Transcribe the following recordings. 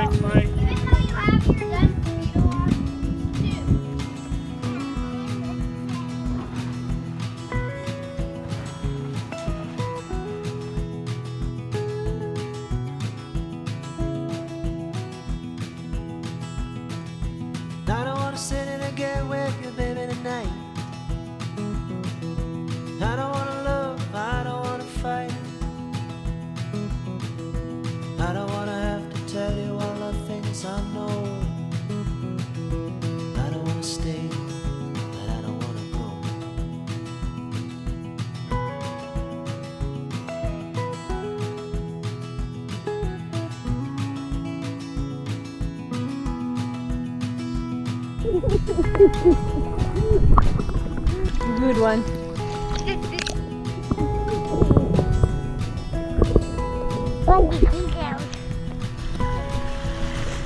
Thanks, Mike. Even though you have your gun, you don't want I don't wanna sit in again with you, baby, tonight. I don't wanna love, I don't wanna fight. I don't wanna have to tell you all the things I know. I don't wanna stay, but I don't wanna go. Good one.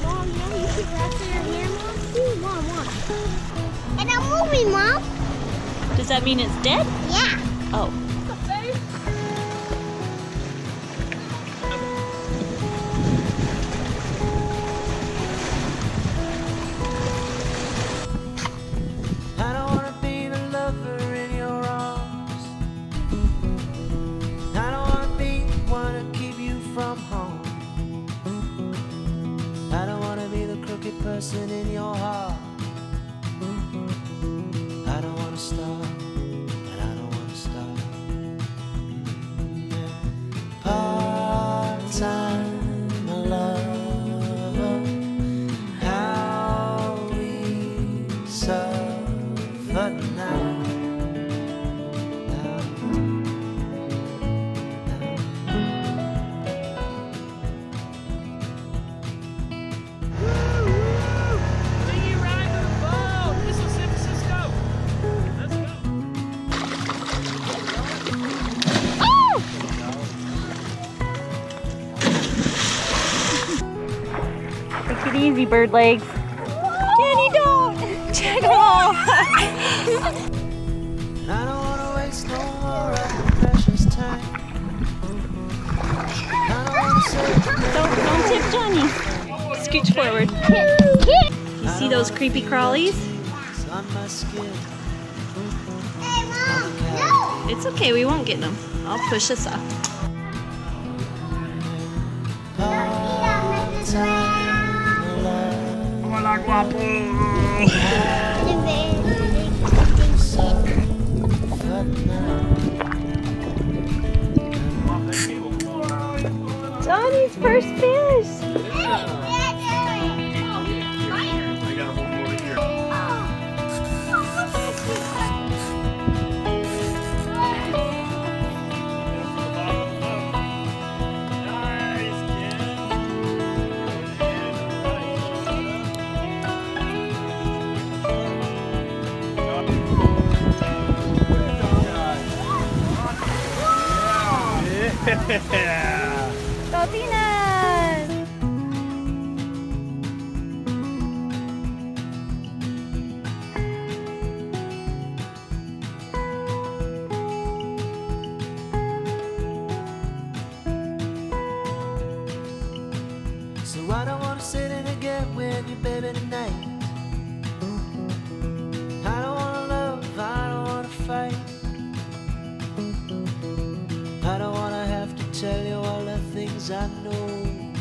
Mom, you know you should wrap your hair, Mom? See, Mom, watch. And I'm moving, Mom. Does that mean it's dead? Yeah. Oh. I don't wanna be the lover in your arms. I don't wanna be the one to keep you from home. I don't wanna be the crooked person in your heart. I don't wanna stop, and I don't wanna stop. Part-time lover, how we suffer now. Thingy ride the boat. Mississippi Cisco. Let's go. Take it easy, bird legs. Kenny, don't! Check them all. And I don't wanna waste no more of your precious time. I don't wanna say Don't tip Johnny. Scooch forward. You see those creepy crawlies? it's on my skin. Hey, Mom, no. It's okay, we won't get them. I'll push us up. Hola, guapo. Johnny's first fish. I got a whole over here. Nice, kid. Yeah. Totinas! So I don't wanna sit in again with you, baby, tonight. I don't wanna love, I don't wanna fight. I don't wanna have to tell you all the things I know.